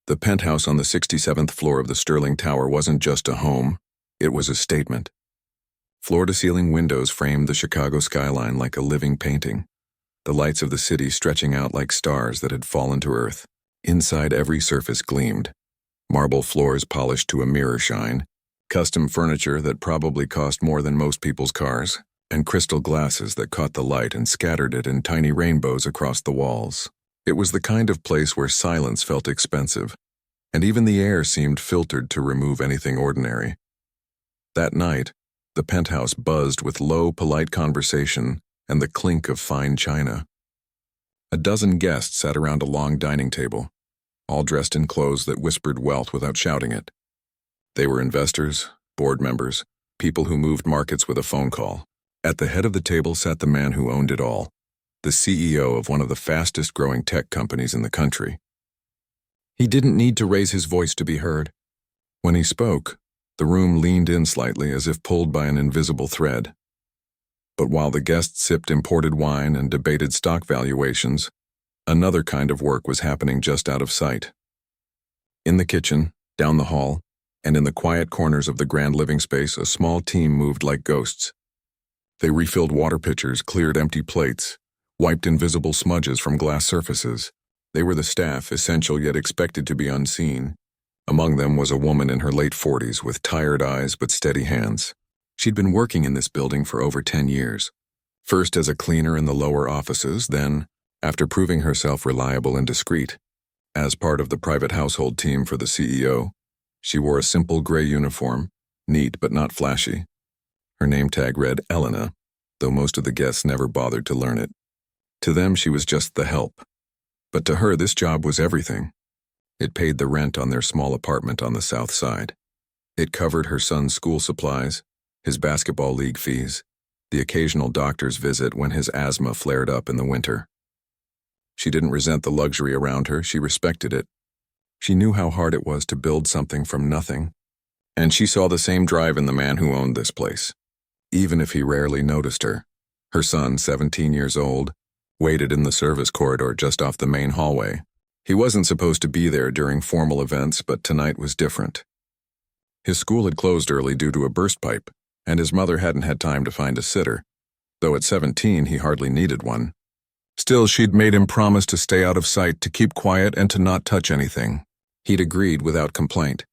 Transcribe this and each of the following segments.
The penthouse on the 67th floor of the Sterling Tower wasn't just a home, it was a statement. Floor-to-ceiling windows framed the Chicago skyline like a living painting, the lights of the city stretching out like stars that had fallen to earth. Inside, every surface gleamed. Marble floors polished to a mirror shine, custom furniture that probably cost more than most people's cars, and crystal glasses that caught the light and scattered it in tiny rainbows across the walls. It was the kind of place where silence felt expensive, and even the air seemed filtered to remove anything ordinary. That night, the penthouse buzzed with low, polite conversation and the clink of fine china. A dozen guests sat around a long dining table, all dressed in clothes that whispered wealth without shouting it. They were investors, board members, people who moved markets with a phone call. At the head of the table sat the man who owned it all, the CEO of one of the fastest-growing tech companies in the country. He didn't need to raise his voice to be heard. When he spoke, the room leaned in slightly as if pulled by an invisible thread. But while the guests sipped imported wine and debated stock valuations, another kind of work was happening just out of sight. In the kitchen, down the hall, and in the quiet corners of the grand living space, a small team moved like ghosts. They refilled water pitchers, cleared empty plates, wiped invisible smudges from glass surfaces. They were the staff, essential yet expected to be unseen. Among them was a woman in her late 40s with tired eyes but steady hands. She'd been working in this building for over 10 years. First as a cleaner in the lower offices, then, after proving herself reliable and discreet, as part of the private household team for the CEO. She wore a simple gray uniform, neat but not flashy. Her name tag read Elena, though most of the guests never bothered to learn it. To them, she was just the help. But to her, this job was everything. It paid the rent on their small apartment on the south side. It covered her son's school supplies, his basketball league fees, the occasional doctor's visit when his asthma flared up in the winter. She didn't resent the luxury around her, she respected it. She knew how hard it was to build something from nothing, and she saw the same drive in the man who owned this place. Even if he rarely noticed her, her son, 17 years old, waited in the service corridor just off the main hallway. He wasn't supposed to be there during formal events, but tonight was different. His school had closed early due to a burst pipe, and his mother hadn't had time to find a sitter, though at 17 he hardly needed one. Still, she'd made him promise to stay out of sight, to keep quiet, and to not touch anything. He'd agreed without complaint.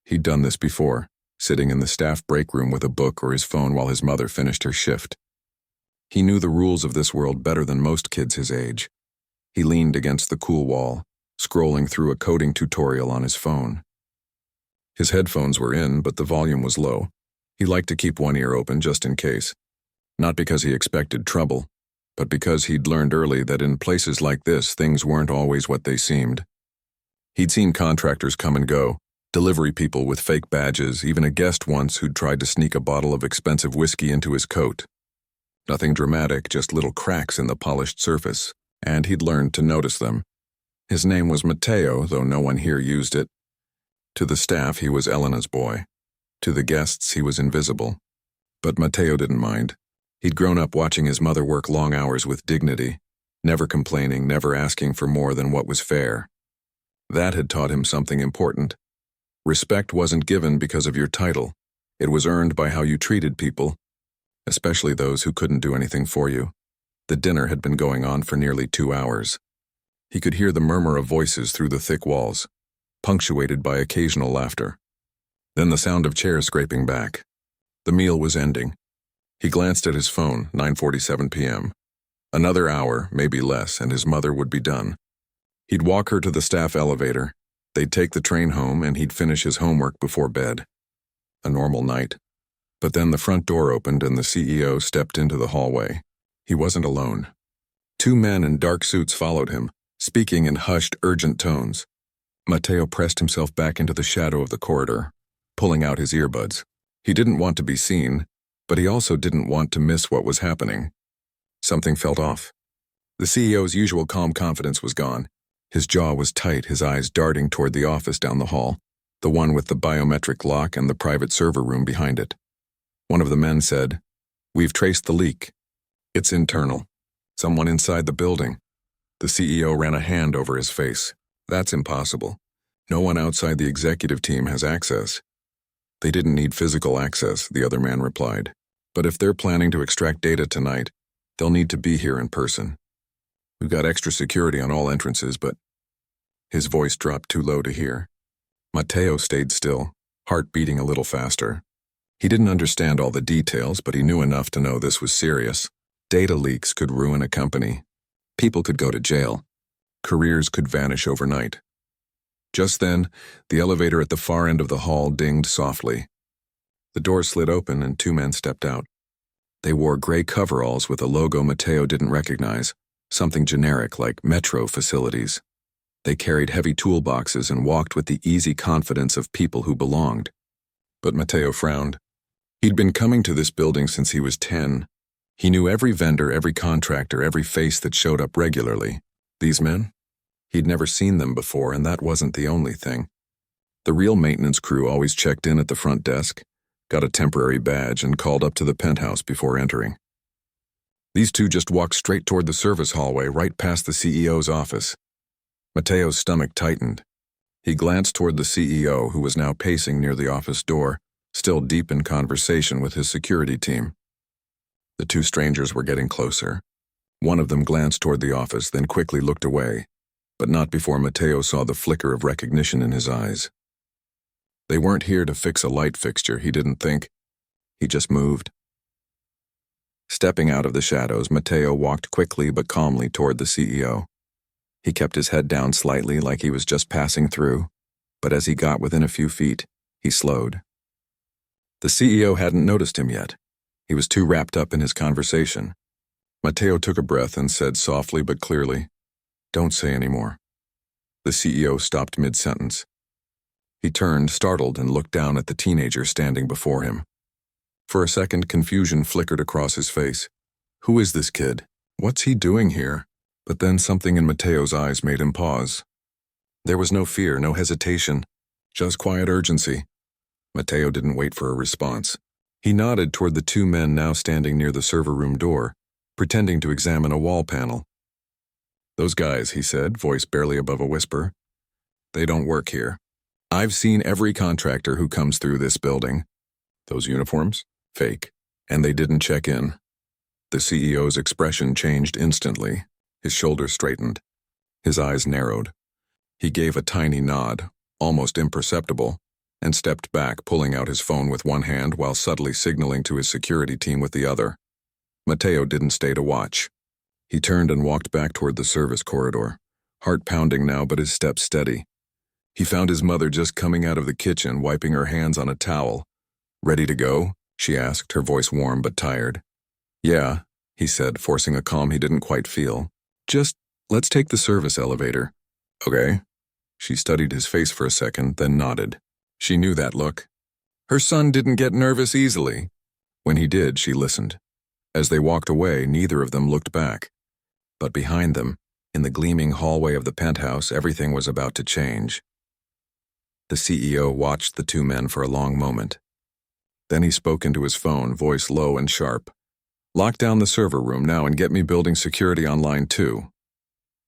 He'd done this before, sitting in the staff break room with a book or his phone while his mother finished her shift. He knew the rules of this world better than most kids his age. He leaned against the cool wall, scrolling through a coding tutorial on his phone. His headphones were in, but the volume was low. He liked to keep one ear open just in case. Not because he expected trouble, but because he'd learned early that in places like this, things weren't always what they seemed. He'd seen contractors come and go, delivery people with fake badges, even a guest once who'd tried to sneak a bottle of expensive whiskey into his coat. Nothing dramatic, just little cracks in the polished surface, and he'd learned to notice them. His name was Matteo, though no one here used it. To the staff, he was Elena's boy. To the guests, he was invisible. But Matteo didn't mind. He'd grown up watching his mother work long hours with dignity, never complaining, never asking for more than what was fair. That had taught him something important. Respect wasn't given because of your title. It was earned by how you treated people, especially those who couldn't do anything for you. The dinner had been going on for nearly 2 hours. He could hear the murmur of voices through the thick walls, punctuated by occasional laughter. Then the sound of chairs scraping back. The meal was ending. He glanced at his phone, 9:47 p.m. Another hour, maybe less, and his mother would be done. He'd walk her to the staff elevator. They'd take the train home, and he'd finish his homework before bed. A normal night. But then the front door opened and the CEO stepped into the hallway. He wasn't alone. 2 men in dark suits followed him, speaking in hushed, urgent tones. Matteo pressed himself back into the shadow of the corridor, pulling out his earbuds. He didn't want to be seen, but he also didn't want to miss what was happening. Something felt off. The CEO's usual calm confidence was gone. His jaw was tight, his eyes darting toward the office down the hall, the one with the biometric lock and the private server room behind it. One of the men said, "We've traced the leak. It's internal. Someone inside the building." The CEO ran a hand over his face. "That's impossible." No one outside the executive team has access. They didn't need physical access, the other man replied. But if they're planning to extract data tonight, they'll need to be here in person. We've got extra security on all entrances, but... His voice dropped too low to hear. Matteo stayed still, heart beating a little faster. He didn't understand all the details, but he knew enough to know this was serious. Data leaks could ruin a company. People could go to jail. Careers could vanish overnight. Just then, the elevator at the far end of the hall dinged softly. The door slid open and two men stepped out. They wore gray coveralls with a logo Matteo didn't recognize, something generic like Metro Facilities. They carried heavy toolboxes and walked with the easy confidence of people who belonged. But Matteo frowned. He'd been coming to this building since he was 10. He knew every vendor, every contractor, every face that showed up regularly. These men? He'd never seen them before, and that wasn't the only thing. The real maintenance crew always checked in at the front desk, got a temporary badge, and called up to the penthouse before entering. These two just walked straight toward the service hallway, right past the CEO's office. Matteo's stomach tightened. He glanced toward the CEO, who was now pacing near the office door, still deep in conversation with his security team. The two strangers were getting closer. One of them glanced toward the office, then quickly looked away, but not before Matteo saw the flicker of recognition in his eyes. They weren't here to fix a light fixture, he didn't think. He just moved. Stepping out of the shadows, Matteo walked quickly but calmly toward the CEO. He kept his head down slightly like he was just passing through, but as he got within a few feet, he slowed. The CEO hadn't noticed him yet. He was too wrapped up in his conversation. Matteo took a breath and said softly but clearly, "Don't say any more." The CEO stopped mid-sentence. He turned, startled, and looked down at the teenager standing before him. For a second, confusion flickered across his face. Who is this kid? What's he doing here? But then something in Matteo's eyes made him pause. There was no fear, no hesitation, just quiet urgency. Matteo didn't wait for a response. He nodded toward the two men now standing near the server room door, pretending to examine a wall panel. "Those guys," he said, voice barely above a whisper. "They don't work here. I've seen every contractor who comes through this building. Those uniforms? Fake. And they didn't check in." The CEO's expression changed instantly. His shoulders straightened. His eyes narrowed. He gave a tiny nod, almost imperceptible, and stepped back, pulling out his phone with one hand while subtly signaling to his security team with the other. Matteo didn't stay to watch. He turned and walked back toward the service corridor, heart pounding now but his steps steady. He found his mother just coming out of the kitchen, wiping her hands on a towel. "Ready to go?" she asked, her voice warm but tired. "Yeah," he said, forcing a calm he didn't quite feel. "Just, let's take the service elevator." "Okay." She studied his face for a second, then nodded. She knew that look. Her son didn't get nervous easily. When he did, she listened. As they walked away, neither of them looked back. But behind them, in the gleaming hallway of the penthouse, everything was about to change. The CEO watched the two men for a long moment. Then he spoke into his phone, voice low and sharp. "Lock down the server room now and get me building security on line 2.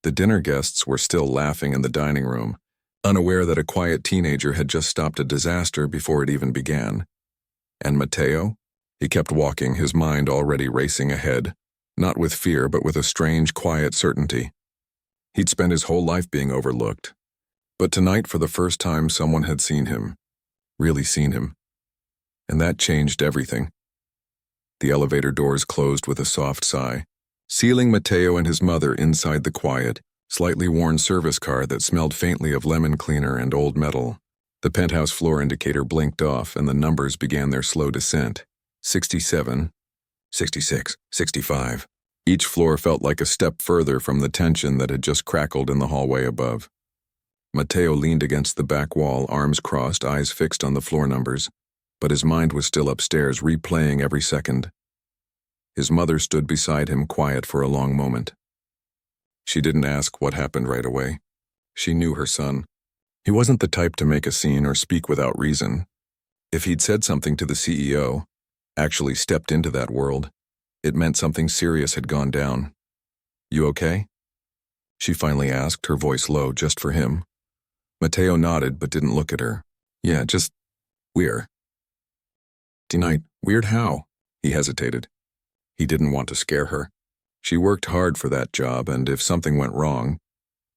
The dinner guests were still laughing in the dining room, unaware that a quiet teenager had just stopped a disaster before it even began. And Matteo? He kept walking, his mind already racing ahead, not with fear but with a strange, quiet certainty. He'd spent his whole life being overlooked. But tonight, for the first time, someone had seen him. Really seen him. And that changed everything. The elevator doors closed with a soft sigh, sealing Matteo and his mother inside the quiet, slightly worn service car that smelled faintly of lemon cleaner and old metal. The penthouse floor indicator blinked off and the numbers began their slow descent. 67, 66, 65. Each floor felt like a step further from the tension that had just crackled in the hallway above. Matteo leaned against the back wall, arms crossed, eyes fixed on the floor numbers, but his mind was still upstairs, replaying every second. His mother stood beside him, quiet for a long moment. She didn't ask what happened right away. She knew her son. He wasn't the type to make a scene or speak without reason. If he'd said something to the CEO, actually stepped into that world, it meant something serious had gone down. "You okay?" She finally asked, her voice low, just for him. Mateo nodded but didn't look at her. Yeah, just weird. Tonight, weird how? He hesitated. He didn't want to scare her. She worked hard for that job, and if something went wrong,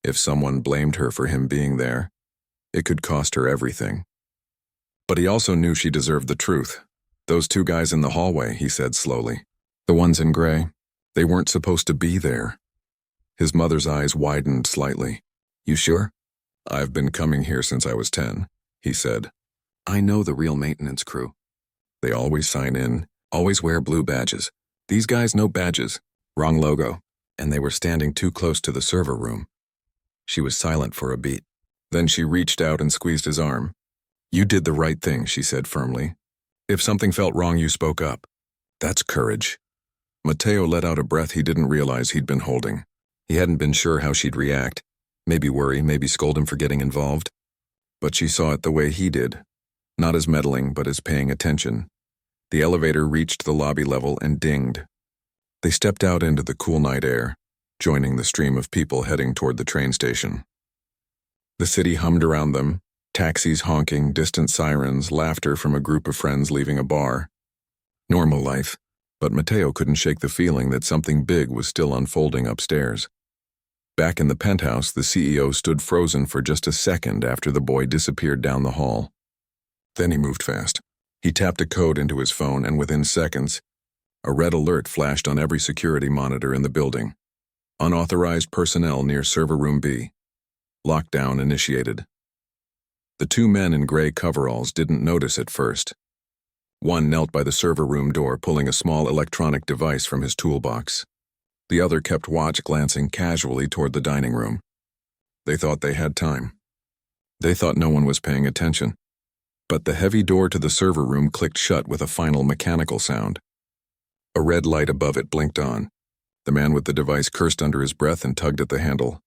if someone blamed her for him being there, it could cost her everything. But he also knew she deserved the truth. Those two guys in the hallway, he said slowly. The ones in gray. They weren't supposed to be there. His mother's eyes widened slightly. You sure? I've been coming here since I was 10, he said. I know the real maintenance crew. They always sign in, always wear blue badges. These guys no badges. Wrong logo. And they were standing too close to the server room. She was silent for a beat. Then she reached out and squeezed his arm. You did the right thing, she said firmly. If something felt wrong, you spoke up. That's courage. Mateo let out a breath he didn't realize he'd been holding. He hadn't been sure how she'd react. Maybe worry, maybe scold him for getting involved. But she saw it the way he did. Not as meddling, but as paying attention. The elevator reached the lobby level and dinged. They stepped out into the cool night air, joining the stream of people heading toward the train station. The city hummed around them, taxis honking, distant sirens, laughter from a group of friends leaving a bar. Normal life, but Mateo couldn't shake the feeling that something big was still unfolding upstairs. Back in the penthouse, the CEO stood frozen for just a second after the boy disappeared down the hall. Then he moved fast. He tapped a code into his phone, and within seconds, a red alert flashed on every security monitor in the building. Unauthorized personnel near server room B. Lockdown initiated. The two men in gray coveralls didn't notice at first. One knelt by the server room door, pulling a small electronic device from his toolbox. The other kept watch, glancing casually toward the dining room. They thought they had time. They thought no one was paying attention. But the heavy door to the server room clicked shut with a final mechanical sound. A red light above it blinked on. The man with the device cursed under his breath and tugged at the handle.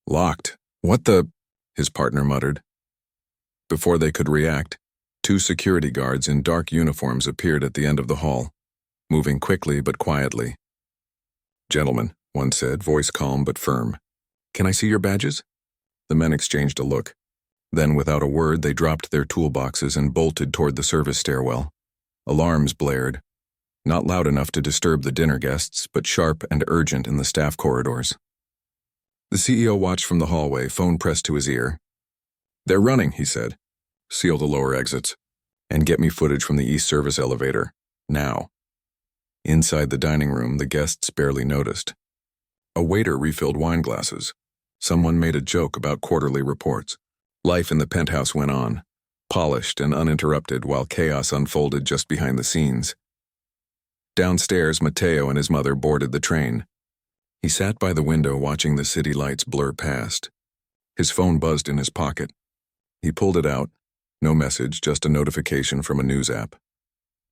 Locked. What the? His partner muttered. Before they could react, two security guards in dark uniforms appeared at the end of the hall, moving quickly but quietly. Gentlemen, one said, voice calm but firm. Can I see your badges? The men exchanged a look. Then, without a word, they dropped their toolboxes and bolted toward the service stairwell. Alarms blared. Not loud enough to disturb the dinner guests, but sharp and urgent in the staff corridors. The CEO watched from the hallway, phone pressed to his ear. They're running, he said. Seal the lower exits. And get me footage from the East Service elevator. Now. Inside the dining room, the guests barely noticed. A waiter refilled wine glasses. Someone made a joke about quarterly reports. Life in the penthouse went on, polished and uninterrupted while chaos unfolded just behind the scenes. Downstairs, Mateo and his mother boarded the train. He sat by the window watching the city lights blur past. His phone buzzed in his pocket. He pulled it out. No message, just a notification from a news app.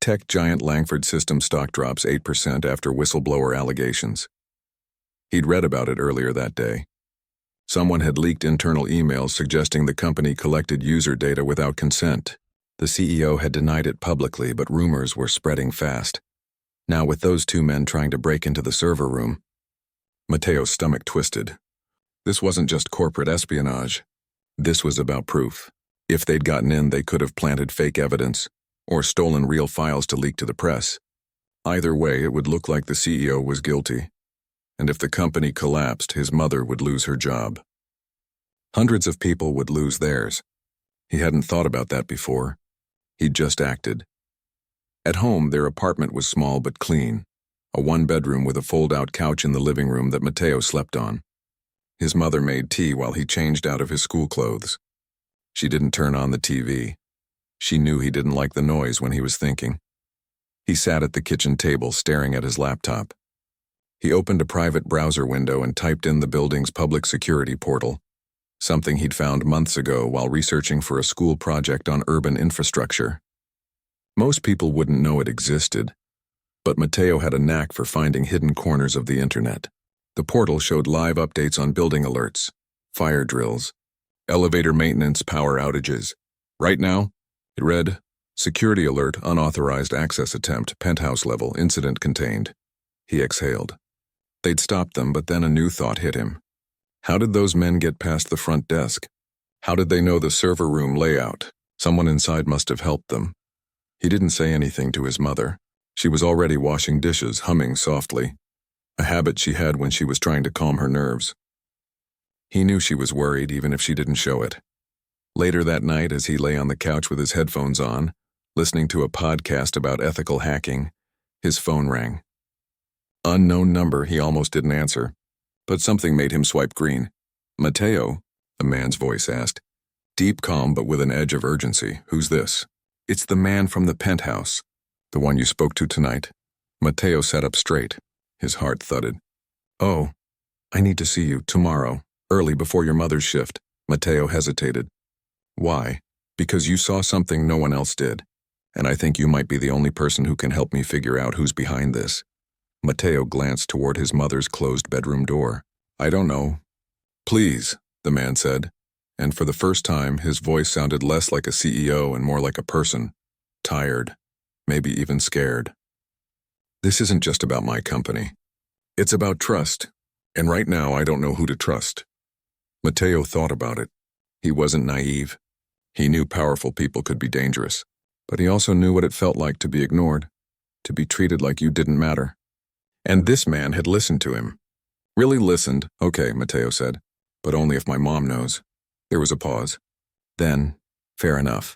Tech giant Langford Systems stock drops 8% after whistleblower allegations. He'd read about it earlier that day. Someone had leaked internal emails suggesting the company collected user data without consent. The CEO had denied it publicly, but rumors were spreading fast. Now, with those two men trying to break into the server room, Mateo's stomach twisted. This wasn't just corporate espionage. This was about proof. If they'd gotten in, they could have planted fake evidence or stolen real files to leak to the press. Either way, it would look like the CEO was guilty. And if the company collapsed, his mother would lose her job. Hundreds of people would lose theirs. He hadn't thought about that before. He'd just acted. At home, their apartment was small but clean, a one-bedroom with a fold-out couch in the living room that Mateo slept on. His mother made tea while he changed out of his school clothes. She didn't turn on the TV. She knew he didn't like the noise when he was thinking. He sat at the kitchen table staring at his laptop. He opened a private browser window and typed in the building's public security portal, something he'd found months ago while researching for a school project on urban infrastructure. Most people wouldn't know it existed, but Mateo had a knack for finding hidden corners of the internet. The portal showed live updates on building alerts, fire drills, elevator maintenance, power outages. Right now, it read, Security alert, unauthorized access attempt, penthouse level, incident contained. He exhaled. They'd stopped them, but then a new thought hit him. How did those men get past the front desk? How did they know the server room layout? Someone inside must have helped them. He didn't say anything to his mother. She was already washing dishes, humming softly, a habit she had when she was trying to calm her nerves. He knew she was worried even if she didn't show it. Later that night, as he lay on the couch with his headphones on, listening to a podcast about ethical hacking, his phone rang. Unknown number, he almost didn't answer, but something made him swipe green. Mateo, a man's voice asked. Deep calm but with an edge of urgency. Who's this? It's the man from the penthouse. The one you spoke to tonight. Mateo sat up straight. His heart thudded. Oh, I need to see you tomorrow, early before your mother's shift. Mateo hesitated. Why? Because you saw something no one else did, and I think you might be the only person who can help me figure out who's behind this. Mateo glanced toward his mother's closed bedroom door. I don't know. Please, the man said, and for the first time his voice sounded less like a CEO and more like a person. Tired, maybe even scared. This isn't just about my company. It's about trust, and right now I don't know who to trust. Mateo thought about it. He wasn't naive. He knew powerful people could be dangerous, but he also knew what it felt like to be ignored, to be treated like you didn't matter. And this man had listened to him. Really listened, okay, Mateo said, but only if my mom knows. There was a pause. Then, fair enough.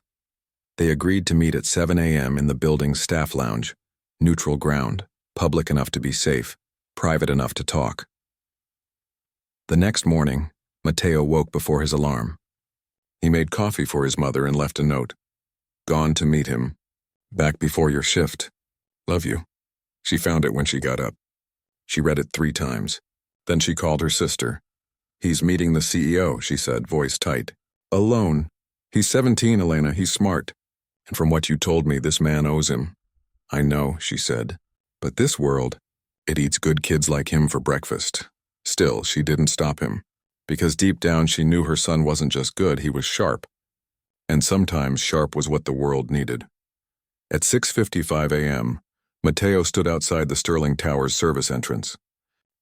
They agreed to meet at 7 a.m. in the building's staff lounge, neutral ground, public enough to be safe, private enough to talk. The next morning, Mateo woke before his alarm. He made coffee for his mother and left a note. Gone to meet him. Back before your shift. Love you. She found it when she got up. She read it 3 times. Then she called her sister. He's meeting the CEO, she said, voice tight. Alone. He's 17, Elena, he's smart. And from what you told me, this man owes him. I know, she said. But this world, it eats good kids like him for breakfast. Still, she didn't stop him. Because deep down she knew her son wasn't just good, he was sharp. And sometimes sharp was what the world needed. At 6:55 a.m., Mateo stood outside the Sterling Towers service entrance.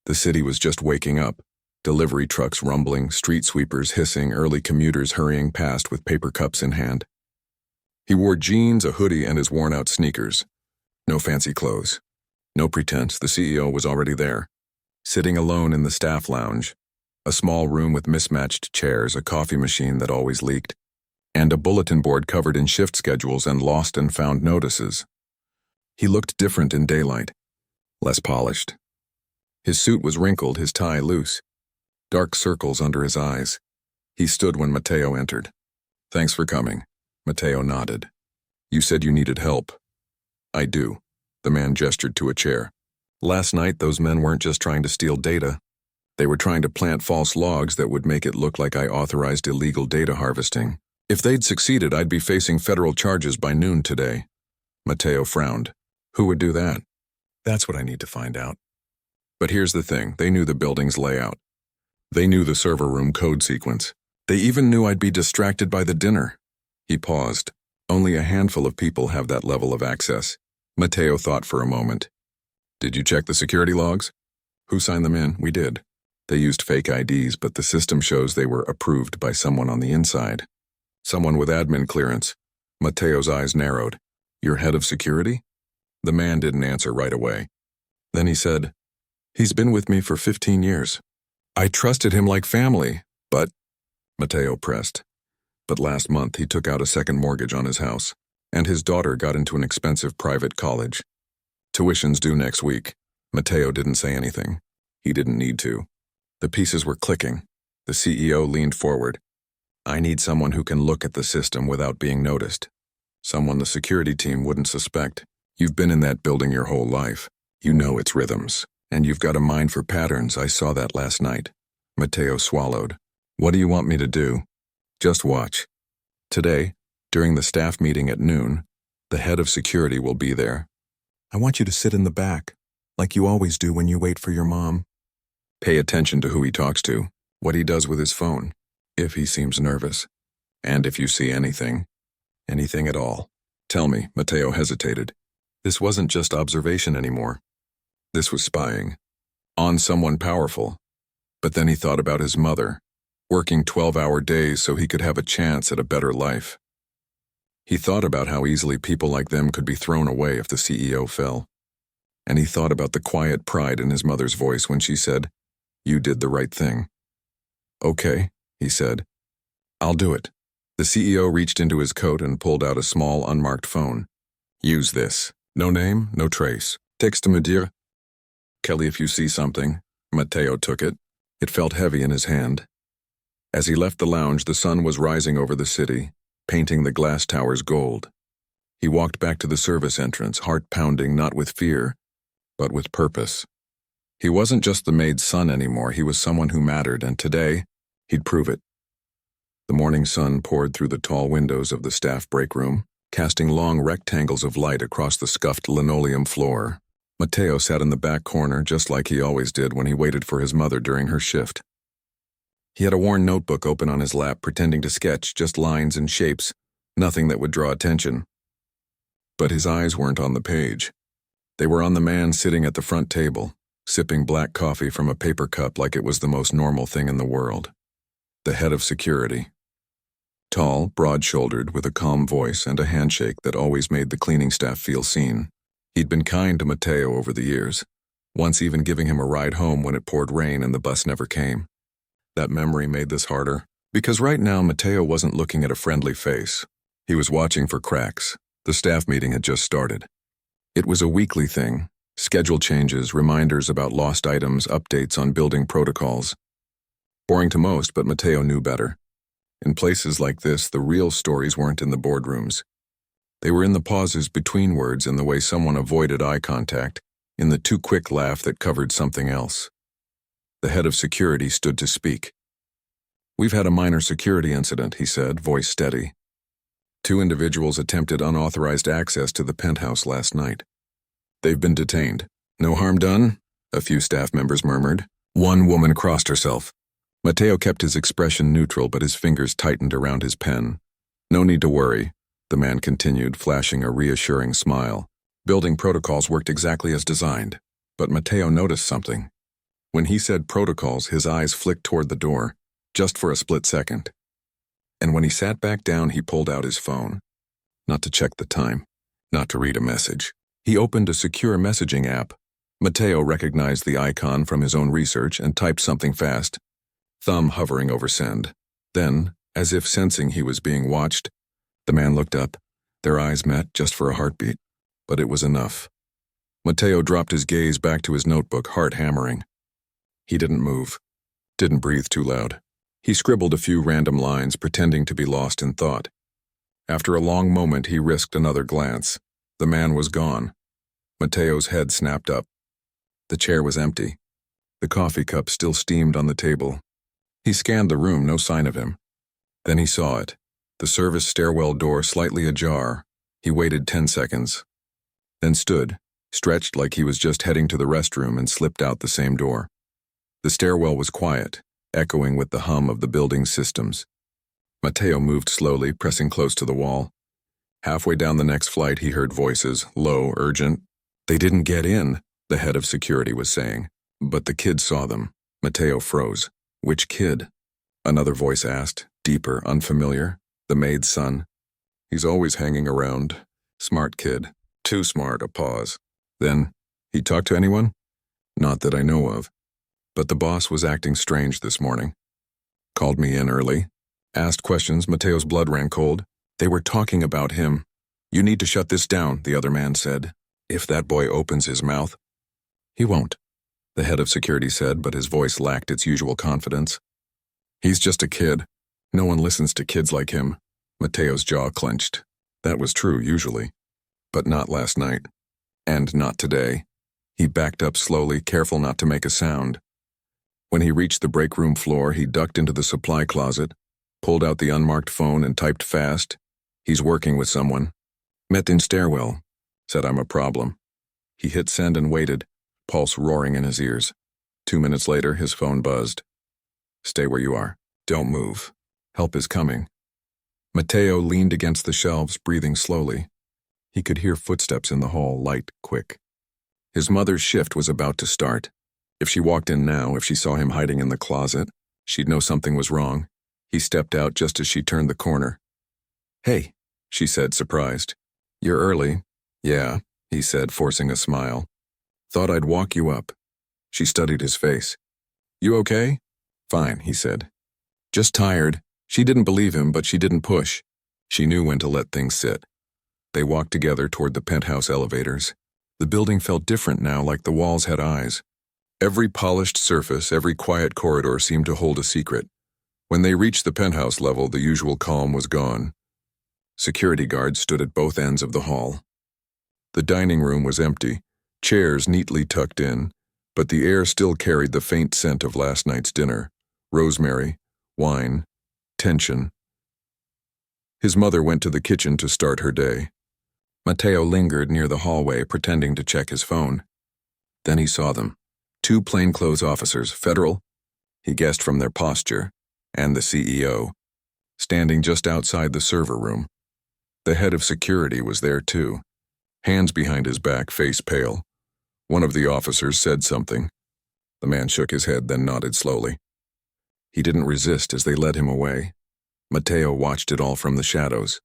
The city was just waking up. Delivery trucks rumbling, street sweepers hissing, early commuters hurrying past with paper cups in hand. He wore jeans, a hoodie, and his worn-out sneakers. No fancy clothes. No pretense, the CEO was already there. Sitting alone in the staff lounge. A small room with mismatched chairs, a coffee machine that always leaked, and a bulletin board covered in shift schedules and lost and found notices. He looked different in daylight, less polished. His suit was wrinkled, his tie loose. Dark circles under his eyes. He stood when Mateo entered. Thanks for coming. Mateo nodded. You said you needed help. I do. The man gestured to a chair. Last night, those men weren't just trying to steal data. They were trying to plant false logs that would make it look like I authorized illegal data harvesting. If they'd succeeded, I'd be facing federal charges by noon today. Mateo frowned. Who would do that? That's what I need to find out. But here's the thing, they knew the building's layout. They knew the server room code sequence. They even knew I'd be distracted by the dinner. He paused. Only a handful of people have that level of access. Mateo thought for a moment. Did you check the security logs? Who signed them in? We did. They used fake IDs, but the system shows they were approved by someone on the inside. Someone with admin clearance. Mateo's eyes narrowed. Your head of security? The man didn't answer right away. Then he said, he's been with me for 15 years. I trusted him like family, but... Mateo pressed. But last month he took out a second mortgage on his house, and his daughter got into an expensive private college. Tuition's due next week. Mateo didn't say anything. He didn't need to. The pieces were clicking. The CEO leaned forward. I need someone who can look at the system without being noticed. Someone the security team wouldn't suspect. You've been in that building your whole life. You know its rhythms. And you've got a mind for patterns. I saw that last night. Mateo swallowed. What do you want me to do? Just watch. Today, during the staff meeting at noon, the head of security will be there. I want you to sit in the back, like you always do when you wait for your mom. Pay attention to who he talks to, what he does with his phone, if he seems nervous, and if you see anything at all. Tell me, Mateo hesitated. This wasn't just observation anymore. This was spying. On someone powerful. But then he thought about his mother. working 12-hour days so he could have a chance at a better life. He thought about how easily people like them could be thrown away if the CEO fell. And he thought about the quiet pride in his mother's voice when she said, "You did the right thing." "Okay," he said. "I'll do it." The CEO reached into his coat and pulled out a small, unmarked phone. "Use this. No name, no trace. Texte me dire. Kelly, if you see something." Matteo took it. It felt heavy in his hand. As he left the lounge, the sun was rising over the city, painting the glass towers gold. He walked back to the service entrance, heart pounding not with fear, but with purpose. He wasn't just the maid's son anymore, he was someone who mattered, and today, he'd prove it. The morning sun poured through the tall windows of the staff break room, casting long rectangles of light across the scuffed linoleum floor. Matteo sat in the back corner just like he always did when he waited for his mother during her shift. He had a worn notebook open on his lap, pretending to sketch just lines and shapes, nothing that would draw attention. But his eyes weren't on the page. They were on the man sitting at the front table, sipping black coffee from a paper cup like it was the most normal thing in the world. The head of security. Tall, broad-shouldered, with a calm voice and a handshake that always made the cleaning staff feel seen. He'd been kind to Matteo over the years, once even giving him a ride home when it poured rain and the bus never came. That memory made this harder, because right now Matteo wasn't looking at a friendly face. He was watching for cracks. The staff meeting had just started. It was a weekly thing. Schedule changes, reminders about lost items, updates on building protocols. Boring to most, but Matteo knew better. In places like this, the real stories weren't in the boardrooms. They were in the pauses between words, in the way someone avoided eye contact, in the too quick laugh that covered something else. The head of security stood to speak. "We've had a minor security incident," he said, voice steady. 2 individuals attempted unauthorized access to the penthouse last night. "They've been detained. No harm done?" a few staff members murmured. One woman crossed herself. Matteo kept his expression neutral, but his fingers tightened around his pen. "No need to worry," the man continued, flashing a reassuring smile. Building protocols worked exactly as designed, but Matteo noticed something. When he said protocols, his eyes flicked toward the door, just for a split second. And when he sat back down, he pulled out his phone. Not to check the time, not to read a message. He opened a secure messaging app. Matteo recognized the icon from his own research and typed something fast, thumb hovering over send. Then, as if sensing he was being watched, the man looked up. Their eyes met just for a heartbeat, but it was enough. Matteo dropped his gaze back to his notebook, heart hammering. He didn't move, didn't breathe too loud. He scribbled a few random lines, pretending to be lost in thought. After a long moment, he risked another glance. The man was gone. Matteo's head snapped up. The chair was empty. The coffee cup still steamed on the table. He scanned the room, no sign of him. Then he saw it. The service stairwell door slightly ajar. He waited 10 seconds. Then stood, stretched like he was just heading to the restroom, and slipped out the same door. The stairwell was quiet, echoing with the hum of the building's systems. Matteo moved slowly, pressing close to the wall. Halfway down the next flight, he heard voices, low, urgent. "They didn't get in," the head of security was saying. But the kid saw them. Matteo froze. "Which kid?" Another voice asked, deeper, unfamiliar. "The maid's son. He's always hanging around. Smart kid. Too smart," a pause. Then, "He talked to anyone?" "Not that I know of. But the boss was acting strange this morning. Called me in early. Asked questions." Matteo's blood ran cold. "They were talking about him. You need to shut this down," the other man said. "If that boy opens his mouth." "He won't," the head of security said, but his voice lacked its usual confidence. "He's just a kid. No one listens to kids like him." Matteo's jaw clenched. That was true, usually. But not last night. And not today. He backed up slowly, careful not to make a sound. When he reached the break room floor, he ducked into the supply closet, pulled out the unmarked phone and typed fast. "He's working with someone. Met in stairwell. Said I'm a problem." He hit send and waited, pulse roaring in his ears. 2 minutes later, his phone buzzed. "Stay where you are. Don't move. Help is coming." Matteo leaned against the shelves, breathing slowly. He could hear footsteps in the hall, light, quick. His mother's shift was about to start. If she walked in now, if she saw him hiding in the closet, She'd know something was wrong. He stepped out just as she turned the corner. "Hey," she said, surprised. "You're early." "Yeah," he said, forcing a smile. "Thought I'd walk you up." She studied his face. "You okay?" "Fine," he said. "Just tired." She didn't believe him, but she didn't push. She knew when to let things sit. They walked together toward the penthouse elevators. The building felt different now, like the walls had eyes. Every polished surface, every quiet corridor seemed to hold a secret. When they reached the penthouse level, the usual calm was gone. Security guards stood at both ends of the hall. The dining room was empty, chairs neatly tucked in, but the air still carried the faint scent of last night's dinner: rosemary, wine, tension. His mother went to the kitchen to start her day. Matteo lingered near the hallway, pretending to check his phone. Then he saw them. 2 plainclothes officers, federal, he guessed from their posture, and the CEO, standing just outside the server room. The head of security was there too, hands behind his back, face pale. One of the officers said something. The man shook his head, then nodded slowly. He didn't resist as they led him away. Matteo watched it all from the shadows.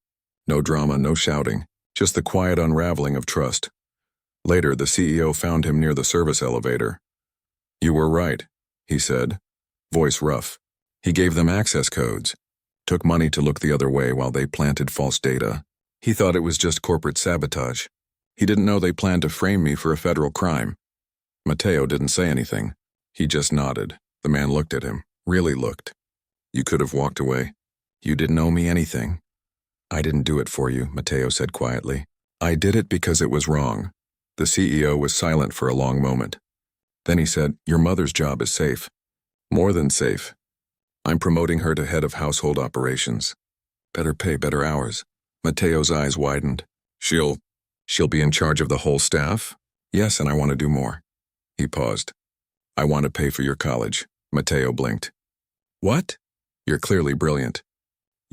No drama, no shouting, just the quiet unraveling of trust. Later, the CEO found him near the service elevator. "You were right," he said, voice rough. He gave them access codes, took money to look the other way while they planted false data. He thought it was just corporate sabotage. He didn't know they planned to frame me for a federal crime. Matteo didn't say anything. He just nodded. The man looked at him, really looked. "You could have walked away. You didn't owe me anything." "I didn't do it for you," Matteo said quietly. "I did it because it was wrong." The CEO was silent for a long moment. Then he said, "Your mother's job is safe. More than safe. I'm promoting her to head of household operations. Better pay, better hours." Matteo's eyes widened. She'll be in charge of the whole staff?" "Yes, and I want to do more." He paused. "I want to pay for your college." Matteo blinked. "What?" "You're clearly brilliant.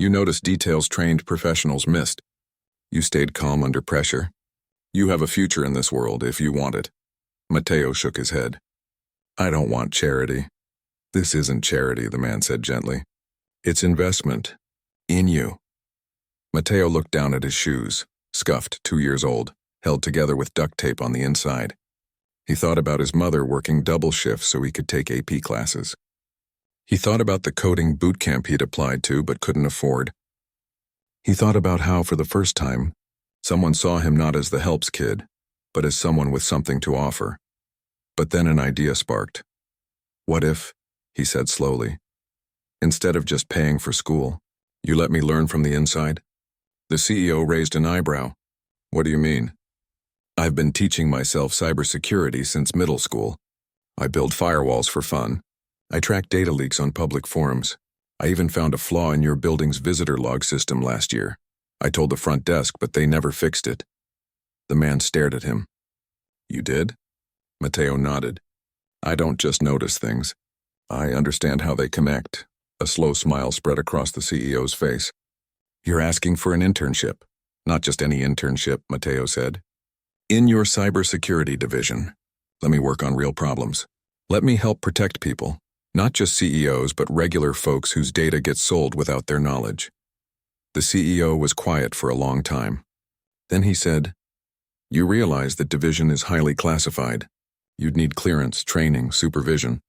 You noticed details trained professionals missed. You stayed calm under pressure. You have a future in this world if you want it." Matteo shook his head. "I don't want charity." "This isn't charity," the man said gently. "It's investment. In you." Matteo looked down at his shoes, scuffed, 2 years old, held together with duct tape on the inside. He thought about his mother working double shifts so he could take AP classes. He thought about the coding boot camp he'd applied to but couldn't afford. He thought about how, for the first time, someone saw him not as the helps kid, but as someone with something to offer. But then an idea sparked. "What if," he said slowly, "instead of just paying for school, you let me learn from the inside?" The CEO raised an eyebrow. "What do you mean?" "I've been teaching myself cybersecurity since middle school. I build firewalls for fun. I track data leaks on public forums. I even found a flaw in your building's visitor log system last year. I told the front desk, but they never fixed it." The man stared at him. "You did?" Matteo nodded. "I don't just notice things. I understand how they connect." A slow smile spread across the CEO's face. "You're asking for an internship." "Not just any internship," Matteo said. "In your cybersecurity division. Let me work on real problems. Let me help protect people. Not just CEOs, but regular folks whose data gets sold without their knowledge." The CEO was quiet for a long time. Then he said, "You realize that division is highly classified. You'd need clearance, training, supervision."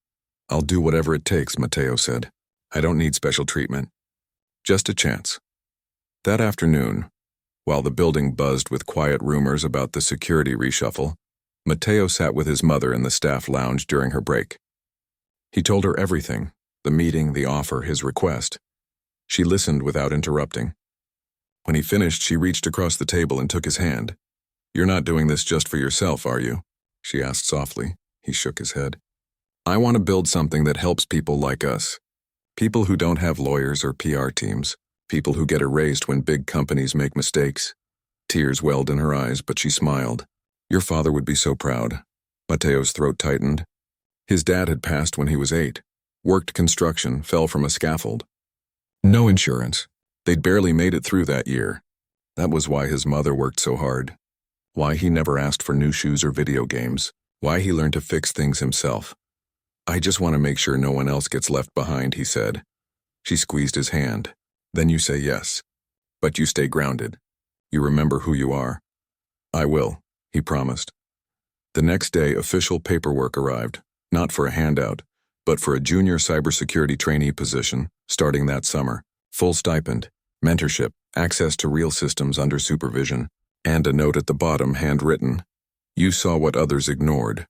"I'll do whatever it takes," Matteo said. "I don't need special treatment. Just a chance." That afternoon, while the building buzzed with quiet rumors about the security reshuffle, Matteo sat with his mother in the staff lounge during her break. He told her everything: the meeting, the offer, his request. She listened without interrupting. When he finished, she reached across the table and took his hand. "You're not doing this just for yourself, are you?" she asked softly. He shook his head. "I want to build something that helps people like us. People who don't have lawyers or PR teams. People who get erased when big companies make mistakes." Tears welled in her eyes, but she smiled. "Your father would be so proud." Matteo's throat tightened. His dad had passed when he was 8. Worked construction, fell from a scaffold. No insurance. They'd barely made it through that year. That was why his mother worked so hard. Why he never asked for new shoes or video games. Why he learned to fix things himself. I just want to make sure no one else gets left behind, he said. She squeezed his hand. Then you say yes. But you stay grounded. You remember who you are. I will, he promised. The next day, official paperwork arrived, not for a handout, but for a junior cybersecurity trainee position, starting that summer. Full stipend, mentorship, access to real systems under supervision, and a note at the bottom handwritten. You saw what others ignored.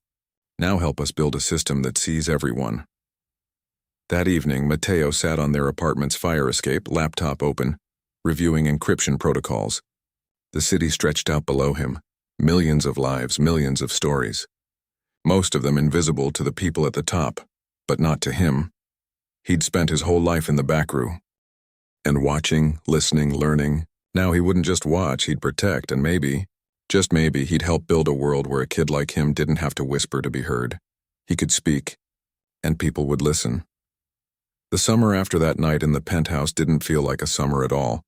Now help us build a system that sees everyone. That evening, Matteo sat on their apartment's fire escape, laptop open, reviewing encryption protocols. The city stretched out below him. Millions of lives, millions of stories. Most of them invisible to the people at the top, but not to him. He'd spent his whole life in the back room. And watching, listening, learning. Now he wouldn't just watch, he'd protect, and maybe, just maybe, he'd help build a world where a kid like him didn't have to whisper to be heard. He could speak, and people would listen. The summer after that night in the penthouse didn't feel like a summer at all.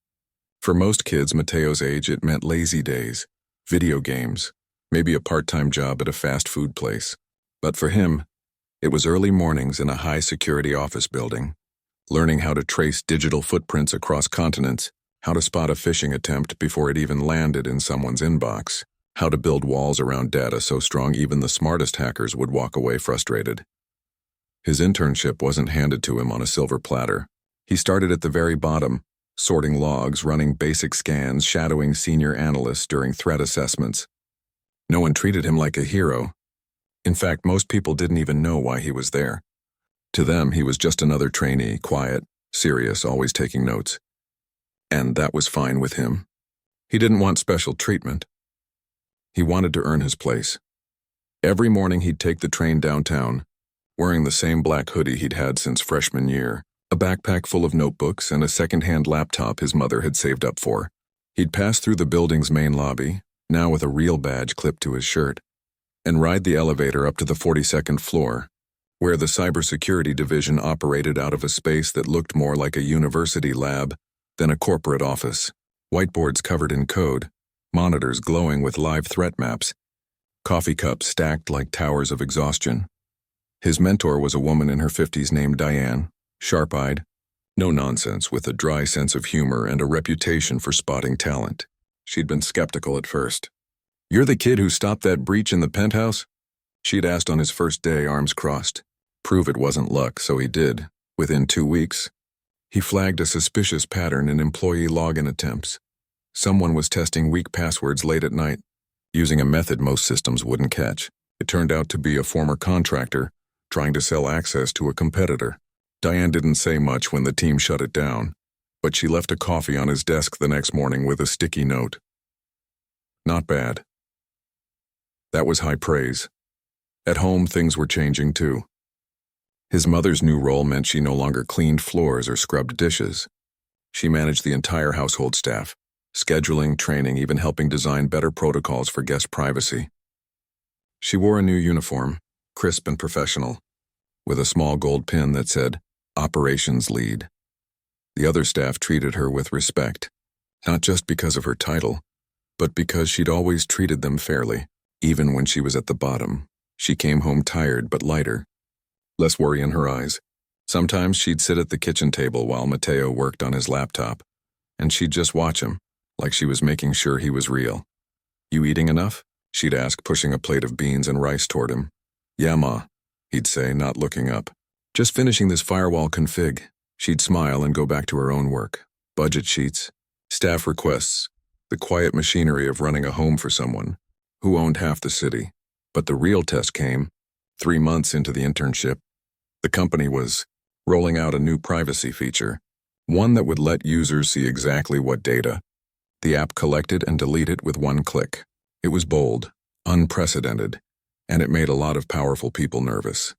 For most kids Matteo's age, it meant lazy days, video games, maybe a part-time job at a fast food place. But for him, it was early mornings in a high-security office building, learning how to trace digital footprints across continents, how to spot a phishing attempt before it even landed in someone's inbox, how to build walls around data so strong even the smartest hackers would walk away frustrated. His internship wasn't handed to him on a silver platter. He started at the very bottom, sorting logs, running basic scans, shadowing senior analysts during threat assessments. No one treated him like a hero. In fact, most people didn't even know why he was there. To them, he was just another trainee, quiet, serious, always taking notes. And that was fine with him. He didn't want special treatment. He wanted to earn his place. Every morning he'd take the train downtown, wearing the same black hoodie he'd had since freshman year, a backpack full of notebooks and a second-hand laptop his mother had saved up for. He'd pass through the building's main lobby, now with a real badge clipped to his shirt, and ride the elevator up to the 42nd floor, where the cybersecurity division operated out of a space that looked more like a university lab than a corporate office. Whiteboards covered in code, monitors glowing with live threat maps, coffee cups stacked like towers of exhaustion. His mentor was a woman in her 50s named Diane, sharp-eyed, no nonsense, with a dry sense of humor and a reputation for spotting talent. She'd been skeptical at first. "You're the kid who stopped that breach in the penthouse?" She'd asked on his first day, arms crossed. Prove it wasn't luck, so he did. Within 2 weeks, he flagged a suspicious pattern in employee login attempts. Someone was testing weak passwords late at night, using a method most systems wouldn't catch. It turned out to be a former contractor trying to sell access to a competitor. Diane didn't say much when the team shut it down, but she left a coffee on his desk the next morning with a sticky note. Not bad. That was high praise. At home, things were changing too. His mother's new role meant she no longer cleaned floors or scrubbed dishes. She managed the entire household staff, scheduling, training, even helping design better protocols for guest privacy. She wore a new uniform, crisp and professional, with a small gold pin that said, Operations Lead. The other staff treated her with respect, not just because of her title, but because she'd always treated them fairly, even when she was at the bottom. She came home tired but lighter, less worry in her eyes. Sometimes she'd sit at the kitchen table while Matteo worked on his laptop, and she'd just watch him, like she was making sure he was real. "You eating enough?" she'd ask, pushing a plate of beans and rice toward him. "Yeah, Ma," he'd say, not looking up. "Just finishing this firewall config." She'd smile and go back to her own work. Budget sheets, staff requests, the quiet machinery of running a home for someone who owned half the city. But the real test came 3 months into the internship. The company was rolling out a new privacy feature, one that would let users see exactly what data the app collected and deleted with one click. It was bold, unprecedented, and it made a lot of powerful people nervous.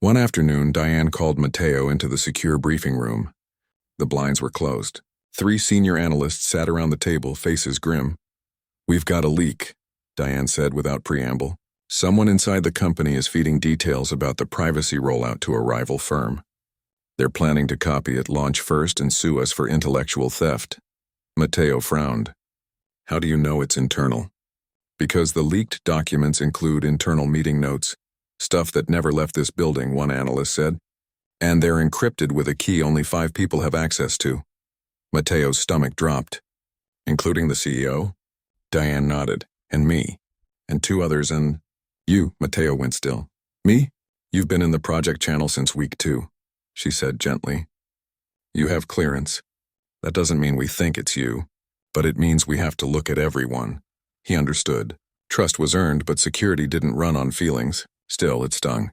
One afternoon, Diane called Matteo into the secure briefing room. The blinds were closed. 3 senior analysts sat around the table, faces grim. "We've got a leak," Diane said without preamble. "Someone inside the company is feeding details about the privacy rollout to a rival firm. They're planning to copy it, launch first, and sue us for intellectual theft." Matteo frowned. "How do you know it's internal?" "Because the leaked documents include internal meeting notes, Stuff that never left this building, one analyst said. And they're encrypted with a key only 5 people have access to. Mateo's stomach dropped. Including the CEO? Diane nodded. And me. And 2 others and... You, Mateo went still. Me? You've been in the project channel since week 2, she said gently. You have clearance. That doesn't mean we think it's you, but it means we have to look at everyone. He understood. Trust was earned, but security didn't run on feelings. Still, it stung.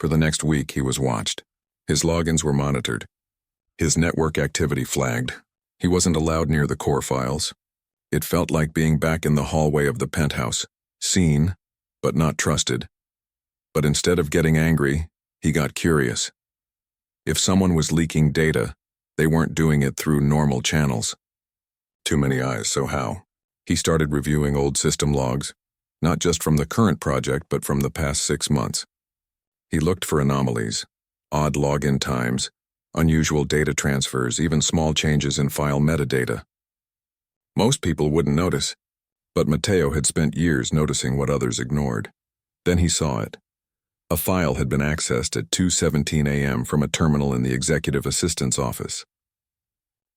For the next week, he was watched. His logins were monitored. His network activity flagged. He wasn't allowed near the core files. It felt like being back in the hallway of the penthouse, seen, but not trusted. But instead of getting angry, he got curious. If someone was leaking data, they weren't doing it through normal channels. Too many eyes, so how? He started reviewing old system logs, not just from the current project, but from the past 6 months. He looked for anomalies, odd login times, unusual data transfers, even small changes in file metadata. Most people wouldn't notice, but Mateo had spent years noticing what others ignored. Then he saw it. A file had been accessed at 2:17 a.m. from a terminal in the executive assistant's office.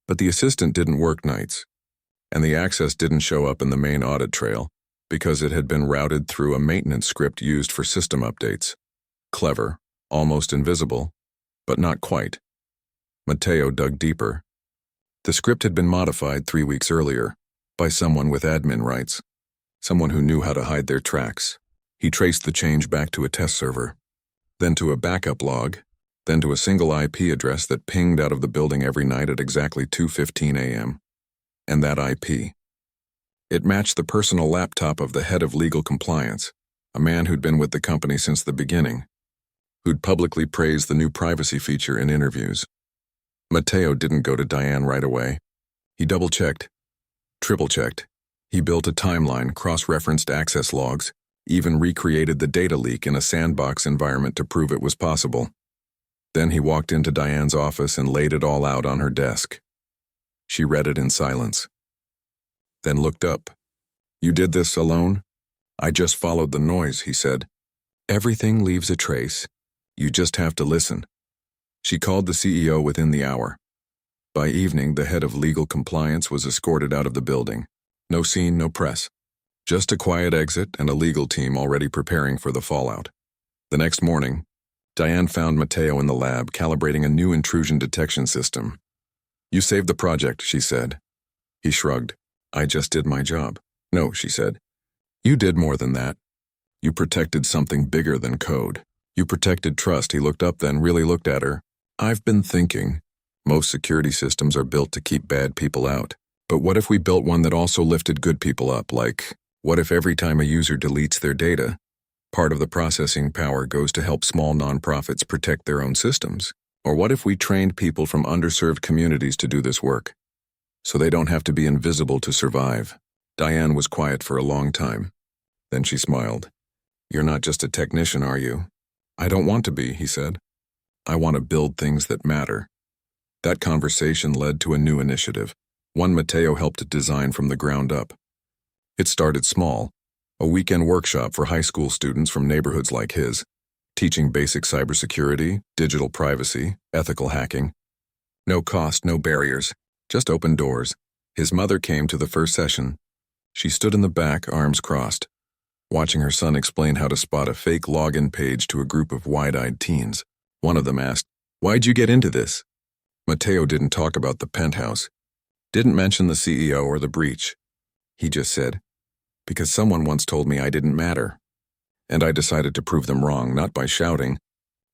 But the assistant didn't work nights, and the access didn't show up in the main audit trail because it had been routed through a maintenance script used for system updates. Clever, almost invisible, but not quite. Mateo dug deeper. The script had been modified 3 weeks earlier by someone with admin rights, someone who knew how to hide their tracks. He traced the change back to a test server, then to a backup log, then to a single IP address that pinged out of the building every night at exactly 2:15 a.m. And that IP. It matched the personal laptop of the head of legal compliance, a man who'd been with the company since the beginning, who'd publicly praised the new privacy feature in interviews. Mateo didn't go to Diane right away. He double-checked, triple-checked. He built a timeline, cross-referenced access logs, even recreated the data leak in a sandbox environment to prove it was possible. Then he walked into Diane's office and laid it all out on her desk. She read it in silence. Then looked up. You did this alone? I just followed the noise, he said. Everything leaves a trace. You just have to listen. She called the CEO within the hour. By evening, the head of legal compliance was escorted out of the building. No scene, no press. Just a quiet exit and a legal team already preparing for the fallout. The next morning, Diane found Mateo in the lab calibrating a new intrusion detection system. You saved the project, she said. He shrugged. I just did my job. No, she said. You did more than that. You protected something bigger than code. You protected trust. He looked up then, really looked at her. I've been thinking. Most security systems are built to keep bad people out. But what if we built one that also lifted good people up, like... What if every time a user deletes their data, part of the processing power goes to help small nonprofits protect their own systems? Or what if we trained people from underserved communities to do this work, so they don't have to be invisible to survive? Diane was quiet for a long time. Then she smiled. You're not just a technician, are you? I don't want to be, he said. I want to build things that matter. That conversation led to a new initiative, one Mateo helped to design from the ground up. It started small, a weekend workshop for high school students from neighborhoods like his, teaching basic cybersecurity, digital privacy, ethical hacking. No cost, no barriers, just open doors. His mother came to the first session. She stood in the back, arms crossed, watching her son explain how to spot a fake login page to a group of wide-eyed teens. One of them asked, "Why'd you get into this?" Mateo didn't talk about the penthouse, didn't mention the CEO or the breach. He just said, because someone once told me I didn't matter. And I decided to prove them wrong, not by shouting,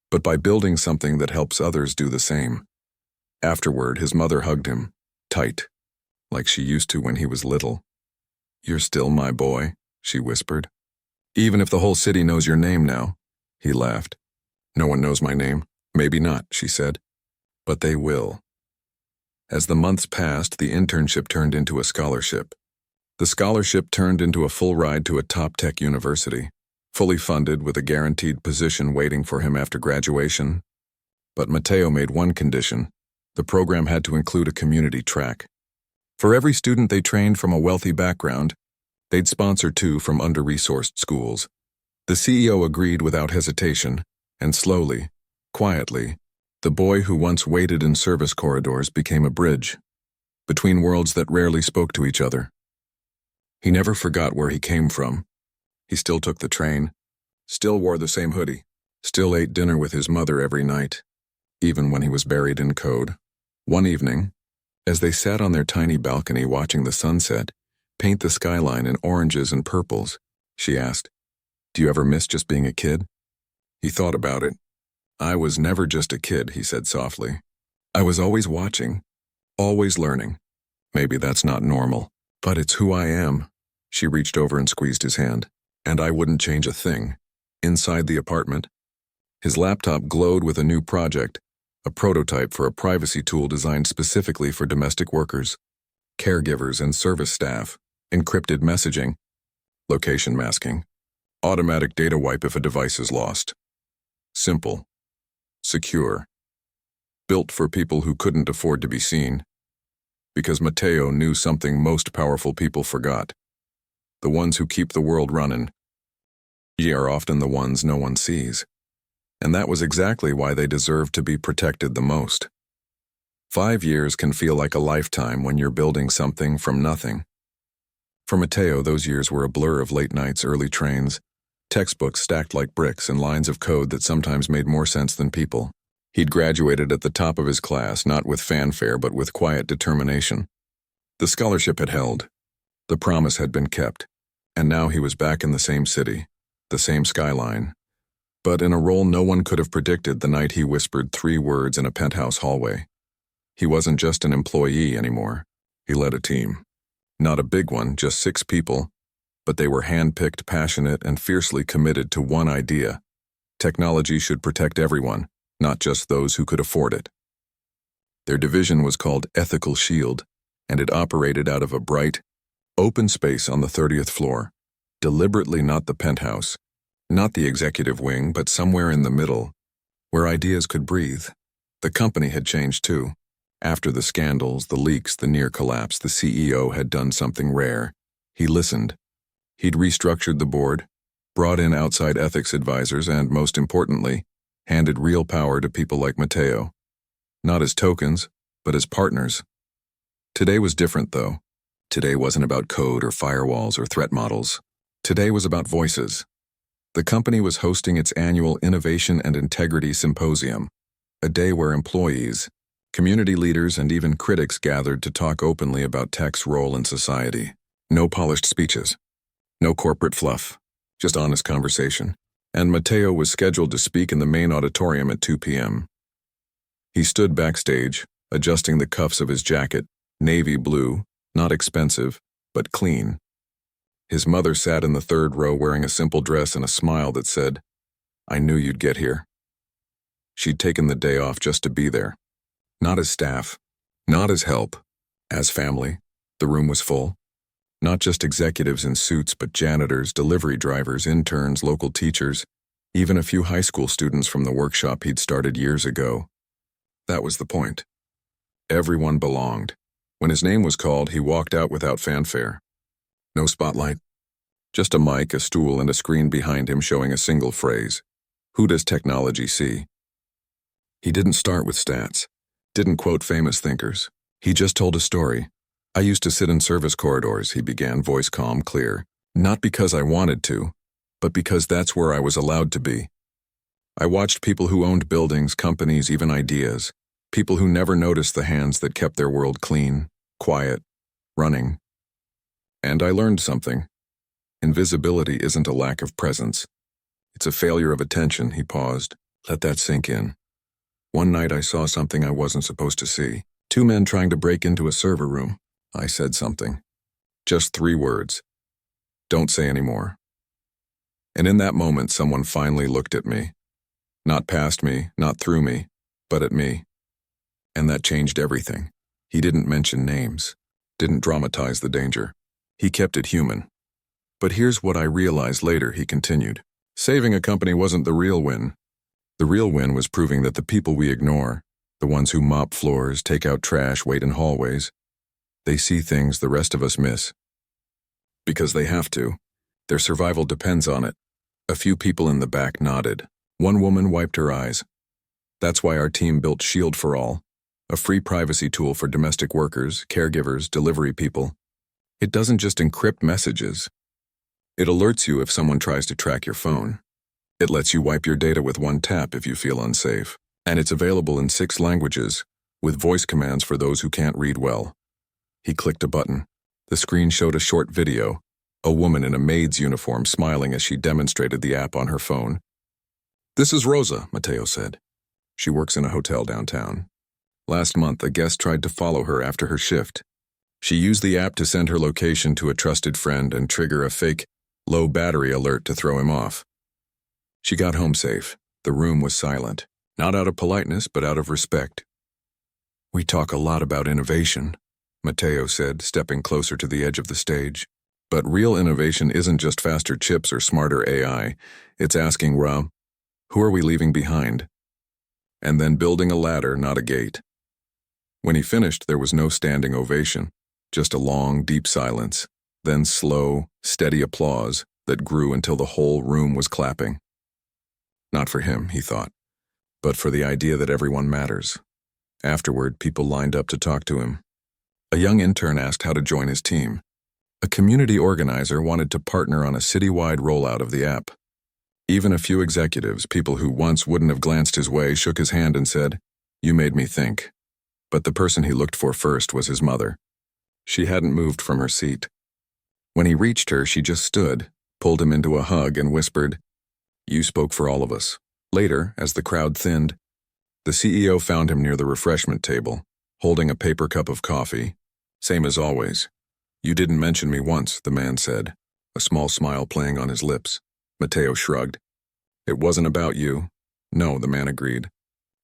but by building something that helps others do the same. Afterward, his mother hugged him, tight, like she used to when he was little. You're still my boy, she whispered. Even if the whole city knows your name now, he laughed. No one knows my name. Maybe not, she said. But they will. As the months passed, the internship turned into a scholarship. The scholarship turned into a full ride to a top tech university, fully funded with a guaranteed position waiting for him after graduation. But Mateo made one condition. The program had to include a community track. For every student they trained from a wealthy background, they'd sponsor 2 from under-resourced schools. The CEO agreed without hesitation, and slowly, quietly, the boy who once waited in service corridors became a bridge between worlds that rarely spoke to each other. He never forgot where he came from. He still took the train, still wore the same hoodie, still ate dinner with his mother every night, even when he was buried in code. One evening, as they sat on their tiny balcony watching the sunset paint the skyline in oranges and purples, she asked, "Do you ever miss just being a kid?" He thought about it. "I was never just a kid," he said softly. "I was always watching, always learning. Maybe that's not normal, but it's who I am." She reached over and squeezed his hand. "And I wouldn't change a thing." Inside the apartment, his laptop glowed with a new project, a prototype for a privacy tool designed specifically for domestic workers, caregivers and service staff, encrypted messaging, location masking, automatic data wipe if a device is lost. Simple, secure, built for people who couldn't afford to be seen. Because Matteo knew something most powerful people forgot. The ones who keep the world running are often the ones no one sees. And that was exactly why they deserved to be protected the most. 5 years can feel like a lifetime when you're building something from nothing. For Matteo, those years were a blur of late nights, early trains, textbooks stacked like bricks, and lines of code that sometimes made more sense than people. He'd graduated at the top of his class, not with fanfare but with quiet determination. The scholarship had held. The promise had been kept. And now he was back in the same city, the same skyline. But in a role no one could have predicted the night he whispered 3 words in a penthouse hallway. He wasn't just an employee anymore. He led a team. Not a big one, just 6 people, but they were hand-picked, passionate, and fiercely committed to one idea. Technology should protect everyone, not just those who could afford it. Their division was called Ethical Shield, and it operated out of a bright, open space on the 30th floor, deliberately not the penthouse, not the executive wing, but somewhere in the middle, where ideas could breathe. The company had changed too. After the scandals, the leaks, the near collapse, the CEO had done something rare. He listened. He'd restructured the board, brought in outside ethics advisors, and, most importantly, handed real power to people like Matteo. Not as tokens, but as partners. Today was different, though. Today wasn't about code or firewalls or threat models. Today was about voices. The company was hosting its annual Innovation and Integrity Symposium, a day where employees, community leaders, and even critics gathered to talk openly about tech's role in society. No polished speeches. No corporate fluff. Just honest conversation. And Matteo was scheduled to speak in the main auditorium at 2 p.m. He stood backstage, adjusting the cuffs of his jacket, navy blue, not expensive, but clean. His mother sat in the 3rd row wearing a simple dress and a smile that said, "I knew you'd get here." She'd taken the day off just to be there. Not as staff, not as help, as family. The room was full. Not just executives in suits, but janitors, delivery drivers, interns, local teachers, even a few high school students from the workshop he'd started years ago. That was the point. Everyone belonged. When his name was called, he walked out without fanfare. No spotlight. Just a mic, a stool, and a screen behind him showing a single phrase. Who does technology see? He didn't start with stats. Didn't quote famous thinkers. He just told a story. "I used to sit in service corridors," he began, voice calm, clear. "Not because I wanted to, but because that's where I was allowed to be. I watched people who owned buildings, companies, even ideas. People who never noticed the hands that kept their world clean, quiet, running. And I learned something. Invisibility isn't a lack of presence. It's a failure of attention." He paused. Let that sink in. "One night I saw something I wasn't supposed to see. 2 men trying to break into a server room. I said something. Just 3 words. Don't say any more. And in that moment, someone finally looked at me. Not past me, not through me, but at me. And that changed everything. He didn't mention names, didn't dramatize the danger. He kept it human. But here's what I realized later," he continued. "Saving a company wasn't the real win. The real win was proving that the people we ignore, the ones who mop floors, take out trash, wait in hallways, they see things the rest of us miss. Because they have to. Their survival depends on it. A few people in the back nodded. One woman wiped her eyes. That's why our team built Shield for All, a free privacy tool for domestic workers, caregivers, delivery people. It doesn't just encrypt messages. It alerts you if someone tries to track your phone. It lets you wipe your data with one tap if you feel unsafe. And it's available in 6 languages, with voice commands for those who can't read well. He clicked a button. The screen showed a short video, a woman in a maid's uniform smiling as she demonstrated the app on her phone. "This is Rosa," Matteo said. She works in a hotel downtown. Last month, a guest tried to follow her after her shift. She used the app to send her location to a trusted friend and trigger a fake, low battery alert to throw him off. She got home safe. The room was silent, not out of politeness, but out of respect. "We talk a lot about innovation," Matteo said, stepping closer to the edge of the stage. "But real innovation isn't just faster chips or smarter AI. It's asking, who are we leaving behind? And then building a ladder, not a gate." When he finished, there was no standing ovation, just a long, deep silence, then slow, steady applause that grew until the whole room was clapping. Not for him, he thought, but for the idea that everyone matters. Afterward, people lined up to talk to him. A young intern asked how to join his team. A community organizer wanted to partner on a citywide rollout of the app. Even a few executives, people who once wouldn't have glanced his way, shook his hand and said, "You made me think." But the person he looked for first was his mother. She hadn't moved from her seat. When he reached her, she just stood, pulled him into a hug, and whispered, "You spoke for all of us." Later, as the crowd thinned, the CEO found him near the refreshment table, holding a paper cup of coffee. "Same as always." "You didn't mention me once," the man said, a small smile playing on his lips. Matteo shrugged. "It wasn't about you." "No," the man agreed.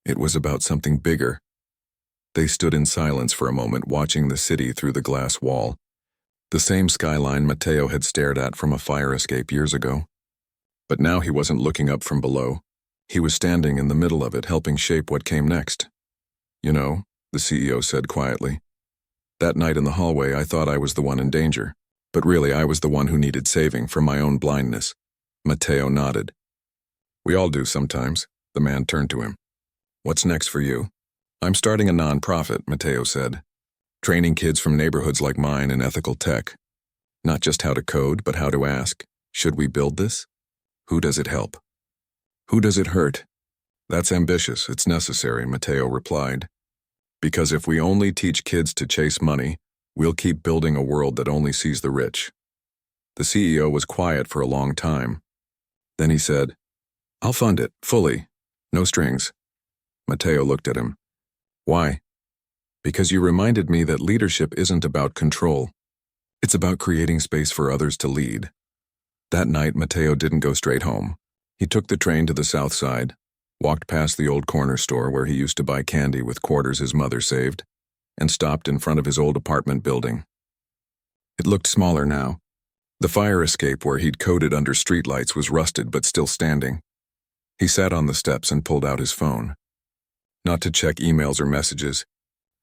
"It was about something bigger." They stood in silence for a moment, watching the city through the glass wall. The same skyline Matteo had stared at from a fire escape years ago. But now he wasn't looking up from below. He was standing in the middle of it, helping shape what came next. "You know," the CEO said quietly, "that night in the hallway I thought I was the one in danger, but really I was the one who needed saving from my own blindness." Matteo nodded. "We all do sometimes." The man turned to him. "What's next for you?" "I'm starting a non-profit," Matteo said, "training kids from neighborhoods like mine in ethical tech. Not just how to code, but how to ask, should we build this? Who does it help? Who does it hurt?" "That's ambitious. It's necessary," Matteo replied. "Because if we only teach kids to chase money, we'll keep building a world that only sees the rich." The CEO was quiet for a long time. Then he said, "I'll fund it, fully. No strings." Matteo looked at him. "Why?" "Because you reminded me that leadership isn't about control. It's about creating space for others to lead." That night, Matteo didn't go straight home. He took the train to the south side, walked past the old corner store where he used to buy candy with quarters his mother saved, and stopped in front of his old apartment building. It looked smaller now. The fire escape where he'd coded under streetlights was rusted but still standing. He sat on the steps and pulled out his phone. Not to check emails or messages,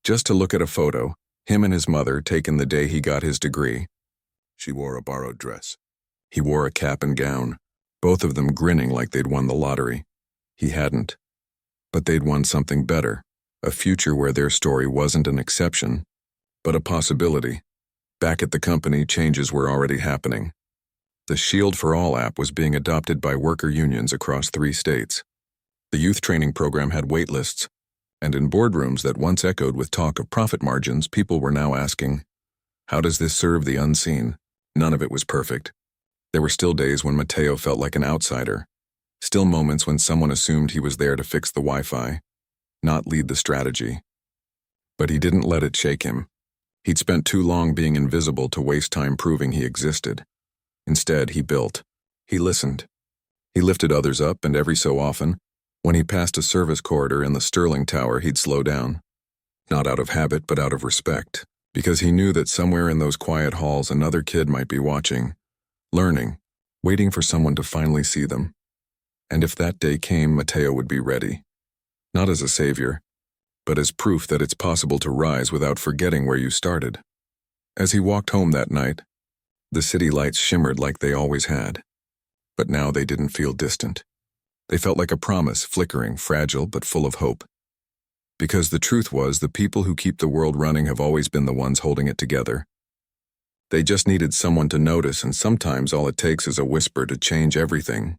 just to look at a photo, him and his mother taken the day he got his degree. She wore a borrowed dress. He wore a cap and gown, both of them grinning like they'd won the lottery. He hadn't. But they'd won something better, a future where their story wasn't an exception, but a possibility. Back at the company, changes were already happening. The Shield for All app was being adopted by worker unions across 3 states. The youth training program had wait lists, and in boardrooms that once echoed with talk of profit margins, people were now asking, how does this serve the unseen? None of it was perfect. There were still days when Matteo felt like an outsider, still moments when someone assumed he was there to fix the Wi-Fi, not lead the strategy. But he didn't let it shake him. He'd spent too long being invisible to waste time proving he existed. Instead, he built. He listened. He lifted others up, and every so often, when he passed a service corridor in the Sterling Tower, he'd slow down. Not out of habit, but out of respect, because he knew that somewhere in those quiet halls another kid might be watching, learning, waiting for someone to finally see them. And if that day came, Matteo would be ready. Not as a savior, but as proof that it's possible to rise without forgetting where you started. As he walked home that night, the city lights shimmered like they always had. But now they didn't feel distant. They felt like a promise, flickering, fragile, but full of hope. Because the truth was, the people who keep the world running have always been the ones holding it together. They just needed someone to notice, and sometimes all it takes is a whisper to change everything.